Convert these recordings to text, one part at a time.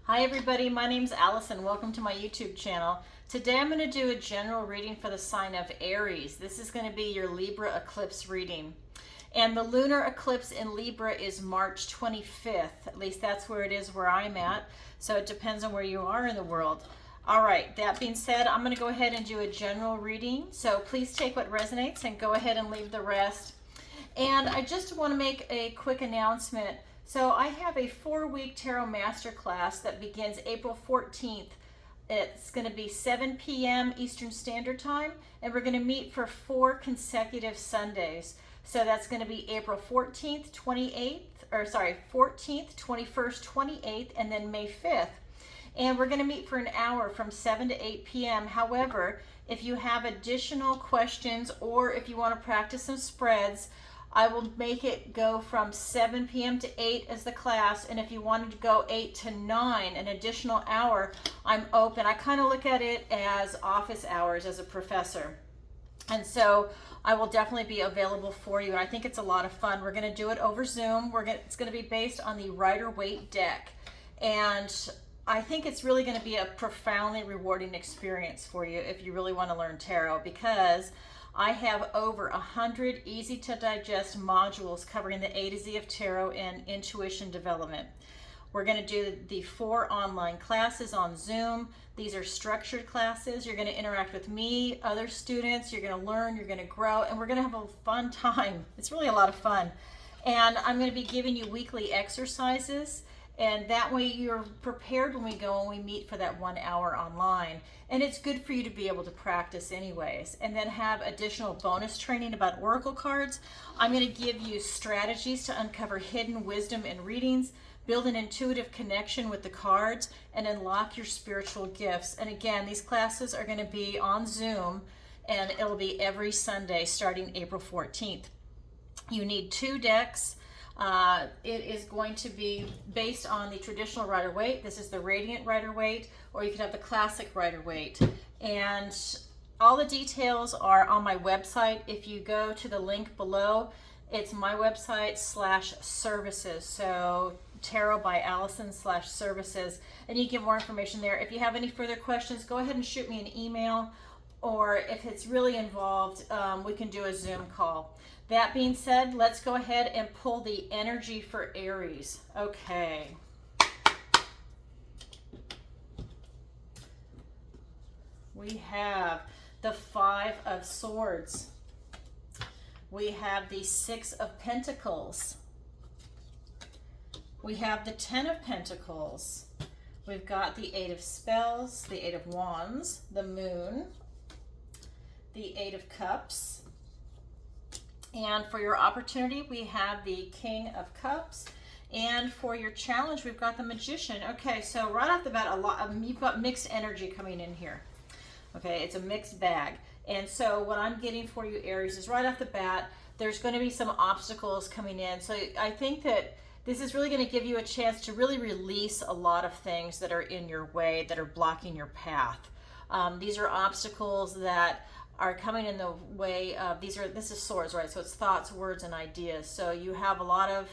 Hi everybody, my name's Allison. Welcome to my YouTube channel. Today I'm going to do a general reading for the sign of Aries. This is going to be your Libra eclipse reading. And the lunar eclipse in Libra is March 25th. At least that's where it is where I'm at. So it depends on where you are in the world. All right, that being said, I'm going to go ahead and do a general reading. So please take what resonates and go ahead and leave the rest. And I just want to make a quick announcement. So I have a 4-week tarot masterclass that begins April 14th. It's going to be 7 p.m. Eastern Standard Time, and we're going to meet for 4 consecutive Sundays. So that's going to be April 14th, 28th, 14th, 21st, 28th, and then May 5th. And we're going to meet for an hour from 7 to 8 p.m. However, if you have additional questions or if you want to practice some spreads, I will make it go from 7 p.m. to 8 as the class, and if you wanted to go 8 to 9, an additional hour, I'm open. I kind of look at it as office hours as a professor. And so I will definitely be available for you, and I think it's a lot of fun. We're going to do it over Zoom. It's going to be based on the Rider-Waite deck, and I think it's really going to be a profoundly rewarding experience for you if you really want to learn tarot, because I have over 100 easy to digest modules covering the A to Z of tarot and intuition development. We're going to do the 4 online classes on Zoom. These are structured classes. You're going to interact with me, other students. You're going to learn, you're going to grow, and we're going to have a fun time. It's really a lot of fun. And I'm going to be giving you weekly exercises, and that way you're prepared when we go and we meet for that 1 hour online. And it's good for you to be able to practice anyways. And then have additional bonus training about oracle cards. I'm going to give you strategies to uncover hidden wisdom in readings, build an intuitive connection with the cards, and unlock your spiritual gifts. And again, these classes are going to be on Zoom, and it'll be every Sunday starting April 14th. You need 2 decks. It is going to be based on the traditional Rider-Waite. This is the Radiant Rider-Waite, or you could have the classic Rider-Waite. And all the details are on my website. If you go to the link below, it's my website /services. So Tarot by Allison /services. And you can get more information there. If you have any further questions, go ahead and shoot me an email. Or if it's really involved, we can do a Zoom call. That being said, let's go ahead and pull the energy for Aries. Okay. We have the 5 of Swords. We have the 6 of Pentacles. We have the 10 of Pentacles. We've got the 8 of Spells, the 8 of Wands, the Moon, the 8 of Cups. And for your opportunity, we have the King of Cups. And for your challenge, we've got the Magician. Okay, so right off the bat, you've got mixed energy coming in here. Okay, it's a mixed bag. And so what I'm getting for you, Aries, is right off the bat, there's going to be some obstacles coming in. So I think that this is really going to give you a chance to really release a lot of things that are in your way, that are blocking your path. These are obstacles that are coming in the way of, this is Swords, right? So it's thoughts, words, and ideas. So you have a lot of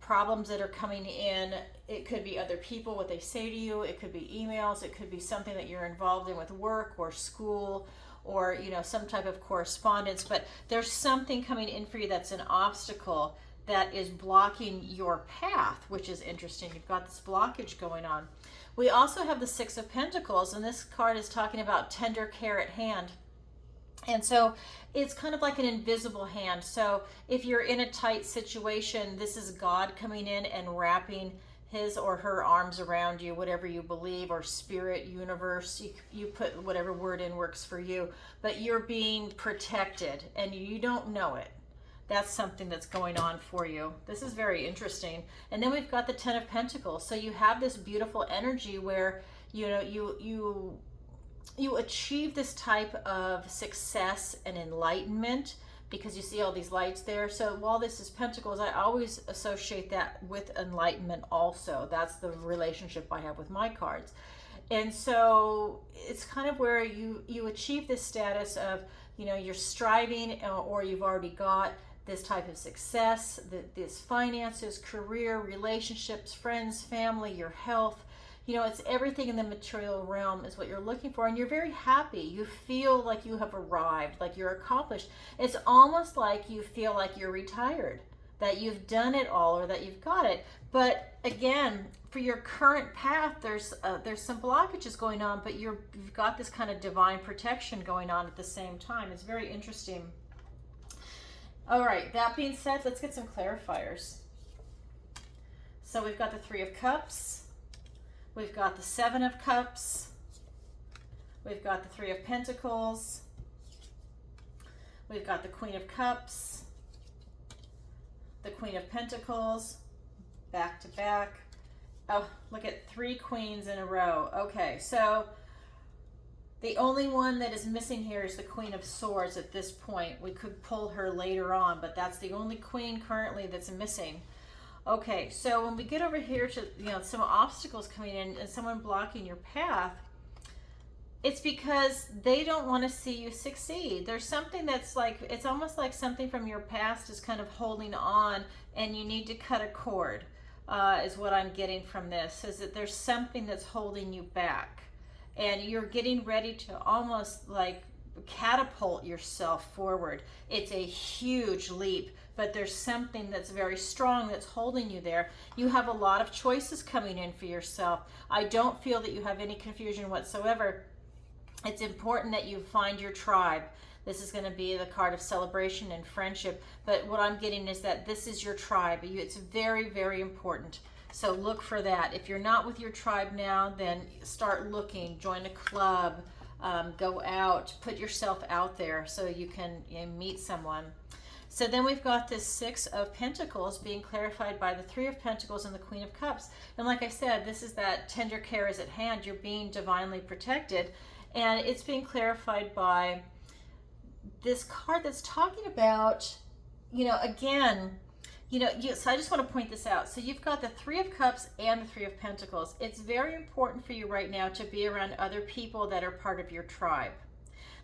problems that are coming in. It could be other people, what they say to you. It could be emails. It could be something that you're involved in with work or school, or some type of correspondence. But there's something coming in for you that's an obstacle that is blocking your path, which is interesting. You've got this blockage going on. We also have the 6 of Pentacles, and this card is talking about tender care at hand. And so it's kind of like an invisible hand. So if you're in a tight situation, this is God coming in and wrapping his or her arms around you, whatever you believe, or spirit, universe, you put whatever word in works for you, but you're being protected and you don't know it. That's something that's going on for you. This is very interesting. And then we've got the 10 of Pentacles. So you have this beautiful energy where, you achieve this type of success and enlightenment, because you see all these lights there. So while this is Pentacles, I always associate that with enlightenment also. That's the relationship I have with my cards. And so it's kind of where you achieve this status of, you're striving, or you've already got this type of success, this finances, career, relationships, friends, family, your health, You know, it's everything in the material realm is what you're looking for, and you're very happy. You feel like you have arrived, like you're accomplished. It's almost like you feel like you're retired, that you've done it all or that you've got it. But again, for your current path, there's some blockages going on, but you've got this kind of divine protection going on at the same time. It's very interesting. All right, that being said, let's get some clarifiers. So we've got the Three of Cups. We've got the Seven of Cups. We've got the Three of Pentacles. We've got the Queen of Cups. The Queen of Pentacles. Back to back. Oh, look at 3 queens in a row. Okay, so the only one that is missing here is the Queen of Swords at this point. We could pull her later on, but that's the only queen currently that's missing. Okay, so when we get over here to, you know, some obstacles coming in and someone blocking your path, it's because they don't want to see you succeed. There's something that's like, it's almost like something from your past is kind of holding on, and you need to cut a cord, is what I'm getting from this, is that there's something that's holding you back. And you're getting ready to almost like catapult yourself forward. It's a huge leap, but there's something that's very strong that's holding you there. You have a lot of choices coming in for yourself. I don't feel that you have any confusion whatsoever. It's important that you find your tribe. This is going to be the card of celebration and friendship, but what I'm getting is that this is your tribe. It's very, very important. So look for that. If you're not with your tribe now, then start looking, join a club, go out, put yourself out there so you can meet someone. So then we've got this Six of Pentacles being clarified by the Three of Pentacles and the Queen of Cups. And like I said, this is that tender care is at hand. You're being divinely protected. And it's being clarified by this card that's talking about, you know, again, you know, so I just want to point this out. So you've got the Three of Cups and the Three of Pentacles. It's very important for you right now to be around other people that are part of your tribe.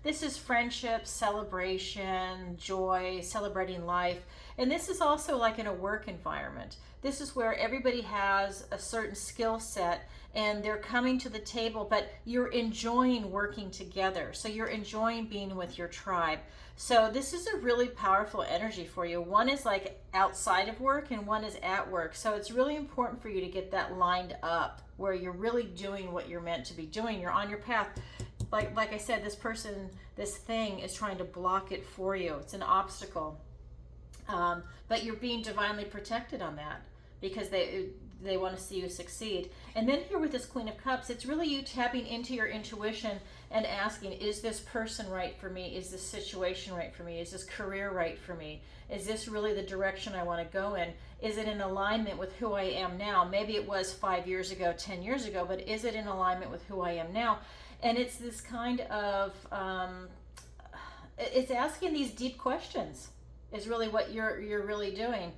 This is friendship, celebration, joy, celebrating life. And this is also like in a work environment. This is where everybody has a certain skill set and they're coming to the table, but you're enjoying working together. So you're enjoying being with your tribe. So this is a really powerful energy for you. One is like outside of work and one is at work. So it's really important for you to get that lined up where you're really doing what you're meant to be doing. You're on your path. Like I said, this person, this thing is trying to block it for you. It's an obstacle. But you're being divinely protected on that because they want to see you succeed. And then here with this Queen of Cups, it's really you tapping into your intuition and asking, is this person right for me? Is this situation right for me? Is this career right for me? Is this really the direction I want to go in? Is it in alignment with who I am now? Maybe it was 5 years ago, 10 years ago, but is it in alignment with who I am now? And it's this kind of, it's asking these deep questions is really what you're really doing.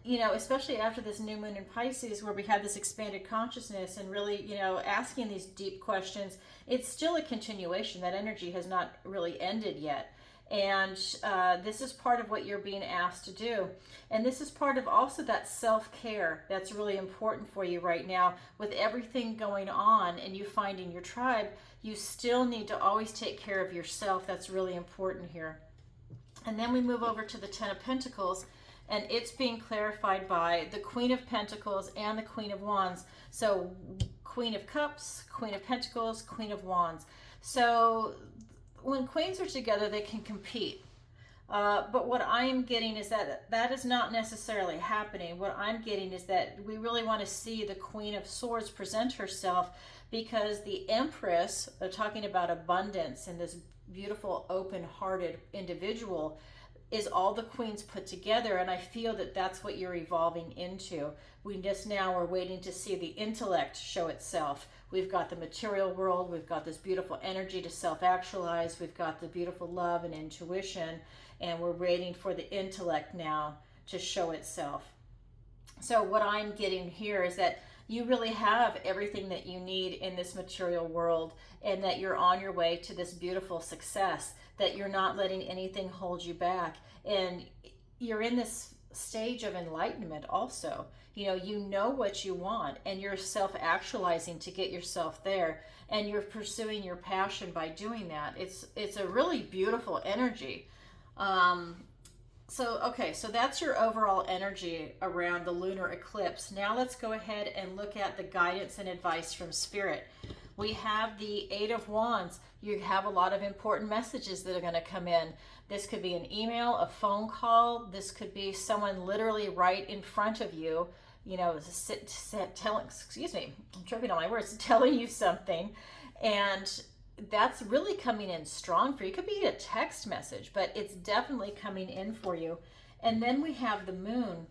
You know, especially after this new moon in Pisces where we have this expanded consciousness and really, you know, asking these deep questions, it's still a continuation. That energy has not really ended yet. And this is part of what you're being asked to do. And this is part of also that self-care that's really important for you right now. With everything going on and you finding your tribe, you still need to always take care of yourself. That's really important here. And then we move over to the Ten of Pentacles, and it's being clarified by the Queen of Pentacles and the Queen of Wands. So Queen of Cups, Queen of Pentacles, Queen of Wands. So when queens are together, they can compete. But what I'm getting is that is not necessarily happening. What I'm getting is that we really want to see the Queen of Swords present herself, because the Empress, talking about abundance and this beautiful, open-hearted individual, is all the queens put together, and I feel that that's what you're evolving into. We just now are waiting to see the intellect show itself. We've got the material world, we've got this beautiful energy to self-actualize, we've got the beautiful love and intuition, and we're waiting for the intellect now to show itself. So what I'm getting here is that you really have everything that you need in this material world, and that you're on your way to this beautiful success, that you're not letting anything hold you back. And you're in this stage of enlightenment also. You know what you want, and you're self-actualizing to get yourself there, and you're pursuing your passion by doing that. It's a really beautiful energy. So that's your overall energy around the lunar eclipse. Now let's go ahead and look at the guidance and advice from Spirit. We have the Eight of Wands. You have a lot of important messages that are going to come in. This could be an email, a phone call. This could be someone literally right in front of you, I'm tripping on my words, telling you something. And that's really coming in strong for you. It could be a text message, but it's definitely coming in for you. And then we have the moon.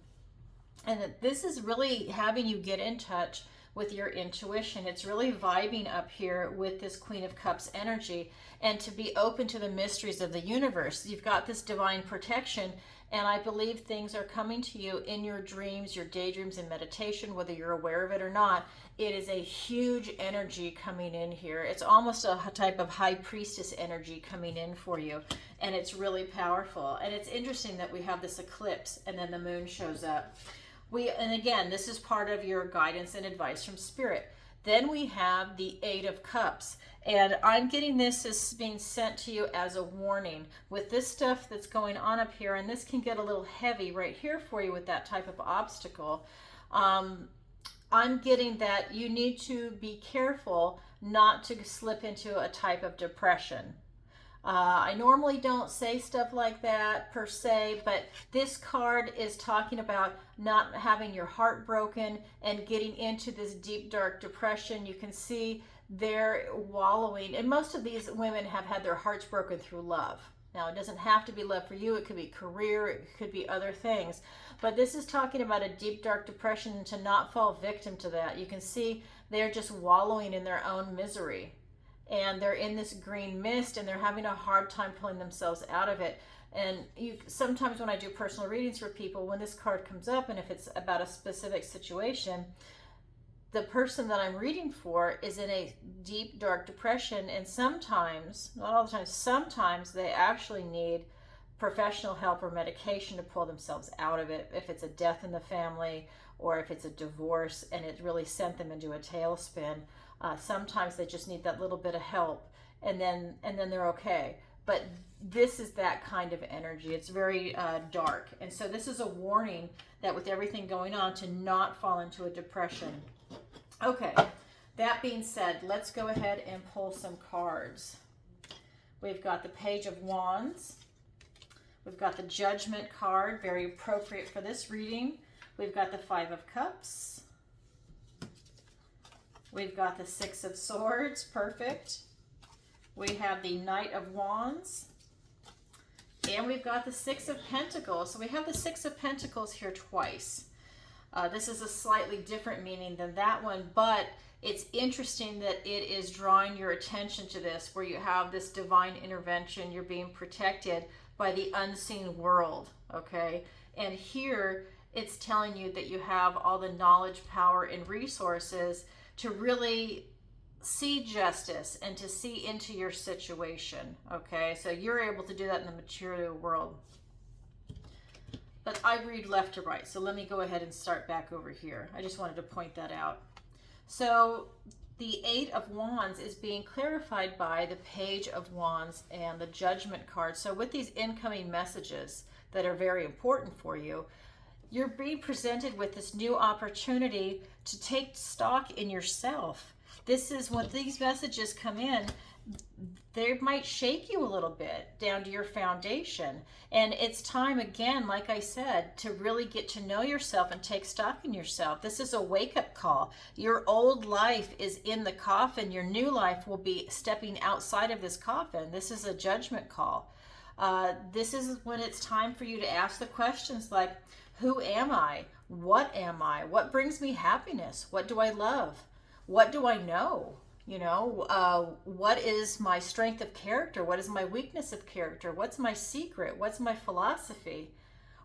And this is really having you get in touch with your intuition. It's really vibing up here with this Queen of Cups energy, and to be open to the mysteries of the universe. You've got this divine protection, and I believe things are coming to you in your dreams, your daydreams, and meditation, whether you're aware of it or not. It is a huge energy coming in here. It's almost a type of high priestess energy coming in for you, and it's really powerful. And it's interesting that we have this eclipse and then the moon shows up. And again, this is part of your guidance and advice from Spirit. Then we have the Eight of Cups, and I'm getting this as being sent to you as a warning with this stuff that's going on up here, and this can get a little heavy right here for you with that type of obstacle. I'm getting that you need to be careful not to slip into a type of depression. I normally don't say stuff like that per se, but this card is talking about not having your heart broken and getting into this deep, dark depression. You can see they're wallowing, and most of these women have had their hearts broken through love. Now, it doesn't have to be love for you. It could be career. It could be other things. But this is talking about a deep, dark depression, and to not fall victim to that. You can see they're just wallowing in their own misery. And they're in this green mist, and they're having a hard time pulling themselves out of it. And sometimes when I do personal readings for people, when this card comes up, and if it's about a specific situation, the person that I'm reading for is in a deep, dark depression. And sometimes, not all the time, sometimes they actually need professional help or medication to pull themselves out of it. If it's a death in the family, or if it's a divorce and it really sent them into a tailspin. Sometimes they just need that little bit of help, and then they're okay. But this is that kind of energy. It's very dark. And so this is a warning that with everything going on, to not fall into a depression. Okay, that being said, let's go ahead and pull some cards. We've got the Page of Wands. We've got the Judgment card, very appropriate for this reading. We've got the Five of Cups. We've got the Six of Swords, perfect. We have the Knight of Wands. And we've got the Six of Pentacles. So we have the Six of Pentacles here twice. This is a slightly different meaning than that one, but it's interesting that it is drawing your attention to this, where you have this divine intervention. You're being protected by the unseen world, okay? And here it's telling you that you have all the knowledge, power, and resources to really see justice and to see into your situation, okay? So you're able to do that in the material world. But I read left to right, so let me go ahead and start back over here. I just wanted to point that out. So the Eight of Wands is being clarified by the Page of Wands and the Judgment card. So with these incoming messages that are very important for you, you're being presented with this new opportunity to take stock in yourself. This is when these messages come in, they might shake you a little bit down to your foundation. And it's time, again, like I said, to really get to know yourself and take stock in yourself. This is a wake-up call. Your old life is in the coffin. Your new life will be stepping outside of this coffin. This is a judgment call. This is when it's time for you to ask the questions like, who am I? What am I? What brings me happiness? What do I love? What do I know? What is my strength of character? What is my weakness of character? What's my secret? What's my philosophy?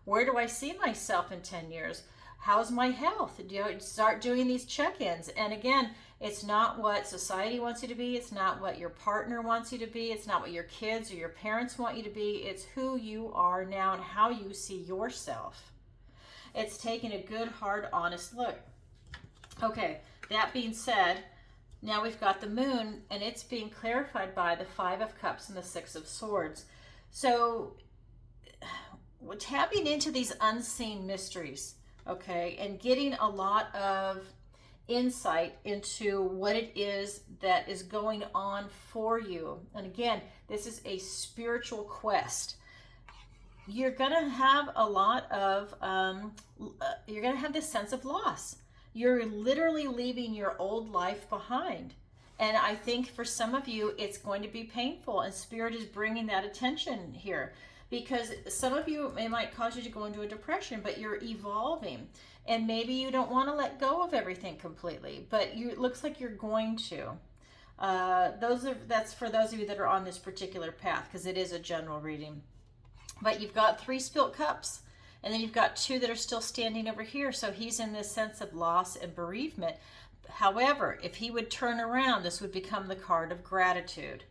Where do I see myself in 10 years? How's my health? Start doing these check-ins. And again, it's not what society wants you to be. It's not what your partner wants you to be. It's not what your kids or your parents want you to be. It's who you are now and how you see yourself. It's taking a good, hard, honest look. Okay, that being said, now we've got the moon, and it's being clarified by the 5 of Cups and the 6 of Swords. So we're tapping into these unseen mysteries, okay, and getting a lot of insight into what it is that is going on for you. And again, this is a spiritual quest. You're gonna have a lot of you're gonna have this sense of loss. You're literally leaving your old life behind, and I think for some of you it's going to be painful, and Spirit is bringing that attention here, because some of you, it might cause you to go into a depression, but you're evolving, and maybe you don't want to let go of everything completely, but it looks like you're going to. That's for those of you that are on this particular path, because it is a general reading. But you've got 3 spilt cups, and then you've got 2 that are still standing over here. So he's in this sense of loss and bereavement. However, if he would turn around, this would become the card of gratitude.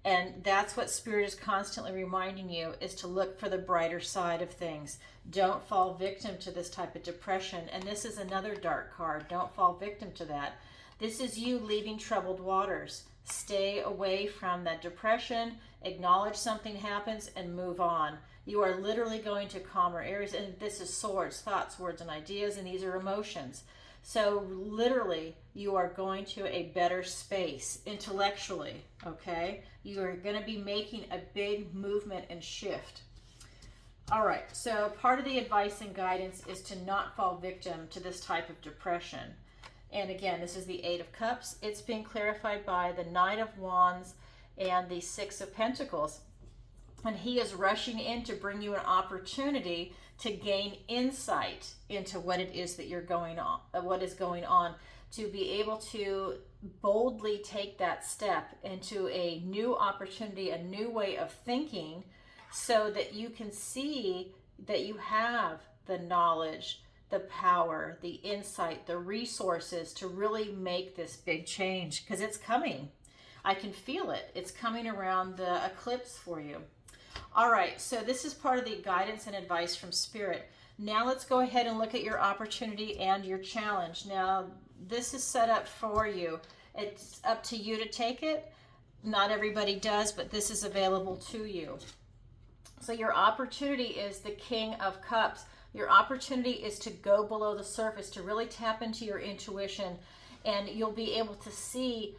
And that's what Spirit is constantly reminding you, is to look for the brighter side of things. Don't fall victim to this type of depression. And this is another dark card. Don't fall victim to that. This is you leaving troubled waters. Stay away from that depression. Acknowledge something happens and move on. You are literally going to calmer areas. And this is swords, thoughts, words, and ideas. And these are emotions. So literally, you are going to a better space intellectually, okay? You are going to be making a big movement and shift. All right, so part of the advice and guidance is to not fall victim to this type of depression. And again, this is the 8 of Cups. It's being clarified by the 9 of Wands and the 6 of Pentacles. And he is rushing in to bring you an opportunity to gain insight into what it is that you're going on, what is going on, to be able to boldly take that step into a new opportunity, a new way of thinking, so that you can see that you have the knowledge, the power, the insight, the resources to really make this big change, because it's coming. I can feel it. It's coming around the eclipse for you. All right, so this is part of the guidance and advice from Spirit. Now let's go ahead and look at your opportunity and your challenge. Now, this is set up for you. It's up to you to take it. Not everybody does, but this is available to you. So your opportunity is the King of Cups. Your opportunity is to go below the surface, to really tap into your intuition, and you'll be able to see,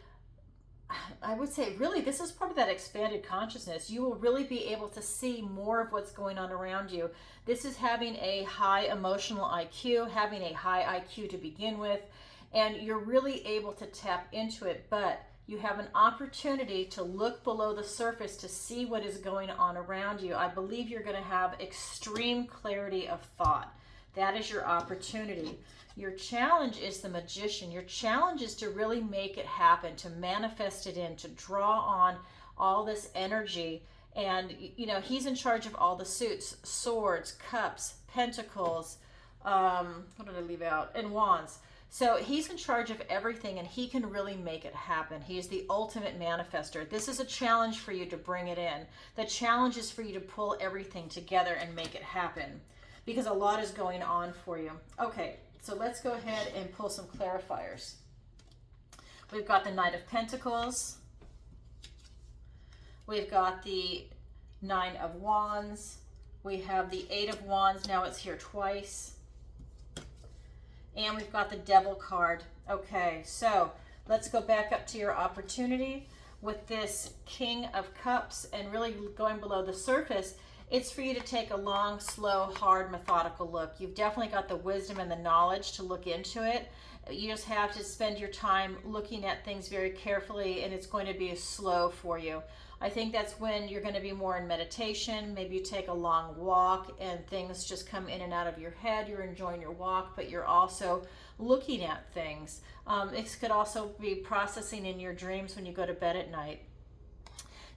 I would say, really, this is part of that expanded consciousness. You will really be able to see more of what's going on around you. This is having a high emotional IQ, having a high IQ to begin with, and you're really able to tap into it, but you have an opportunity to look below the surface to see what is going on around you. I believe you're going to have extreme clarity of thought. That is your opportunity. Your challenge is the Magician. Your challenge is to really make it happen, to manifest it in, to draw on all this energy. And, you know, he's in charge of all the suits, swords, cups, pentacles, what did I leave out? And wands. So he's in charge of everything, and he can really make it happen. He is the ultimate manifester. This is a challenge for you to bring it in. The challenge is for you to pull everything together and make it happen, because a lot is going on for you. Okay, so let's go ahead and pull some clarifiers. We've got the Knight of Pentacles. We've got the 9 of Wands. We have the 8 of Wands. Now it's here twice. And we've got the Devil card. Okay, so let's go back up to your opportunity with this King of Cups, and really going below the surface. It's for you to take a long, slow, hard, methodical look. You've definitely got the wisdom and the knowledge to look into it. You just have to spend your time looking at things very carefully, and it's going to be slow for you. I think that's when you're going to be more in meditation. Maybe you take a long walk and things just come in and out of your head. You're enjoying your walk, but you're also looking at things. It could also be processing in your dreams when you go to bed at night.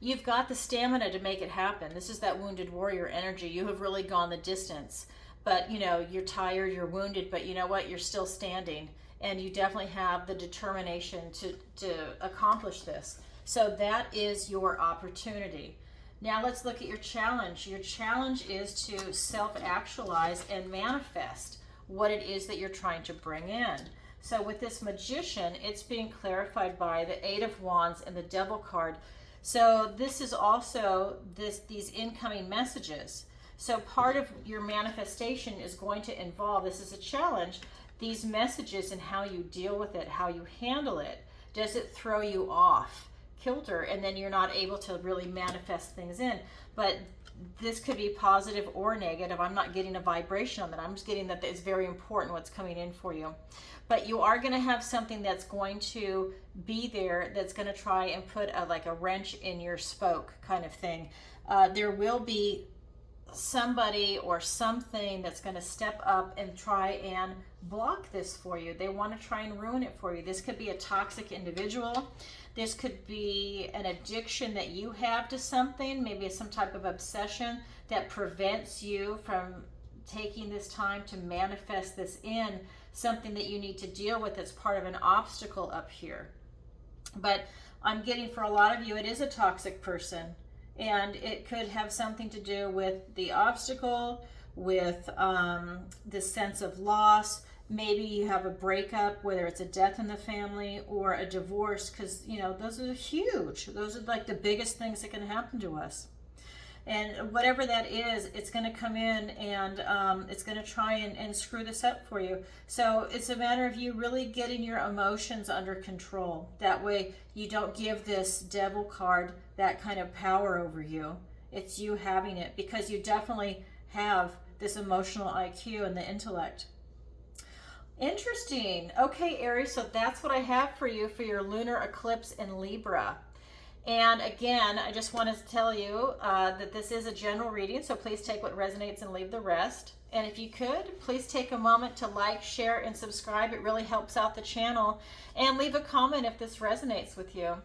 You've got the stamina to make it happen. This is that wounded warrior energy. You have really gone the distance, but you know, you're tired, you're wounded, but you know what? You're still standing, and you definitely have the determination to accomplish this. So that is your opportunity. Now let's look at your challenge. Your challenge is to self-actualize and manifest what it is that you're trying to bring in. So with this Magician, it's being clarified by the Eight of Wands and the Devil card. So this is also these incoming messages. So part of your manifestation is going to involve, this is a challenge, these messages and how you deal with it, how you handle it. Does it throw you off kilter and then you're not able to really manifest things in? But this could be positive or negative. I'm not getting a vibration on that. I'm just getting that it's very important what's coming in for you. But you are going to have something that's going to be there that's going to try and put like a wrench in your spoke kind of thing. There will be somebody or something that's going to step up and try and block this for you. They want to try and ruin it for you. This could be a toxic individual. This could be an addiction that you have to something, maybe some type of obsession that prevents you from taking this time to manifest this in, something that you need to deal with that's part of an obstacle up here. But I'm getting for a lot of you, it is a toxic person. And it could have something to do with the obstacle, with this sense of loss. Maybe you have a breakup, whether it's a death in the family or a divorce, because, you know, those are huge. Those are like the biggest things that can happen to us. And whatever that is, it's going to come in and it's going to try and screw this up for you. So it's a matter of you really getting your emotions under control. That way you don't give this Devil card that kind of power over you. It's you having it, because you definitely have this emotional IQ and the intellect. Interesting. Okay, Aries, so that's what I have for you for your lunar eclipse in Libra. And again, I just want to tell you that this is a general reading, so please take what resonates and leave the rest. And if you could, please take a moment to like, share, and subscribe. It really helps out the channel. And leave a comment if this resonates with you.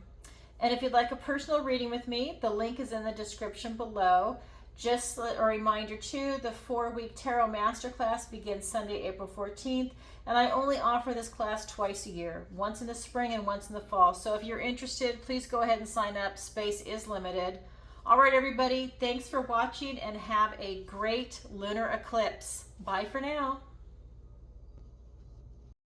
And if you'd like a personal reading with me, the link is in the description below. Just a reminder too, the 4-week Tarot Masterclass begins Sunday, April 14th. And I only offer this class twice a year, once in the spring and once in the fall. So if you're interested, please go ahead and sign up. Space is limited. All right, everybody, thanks for watching and have a great lunar eclipse. Bye for now.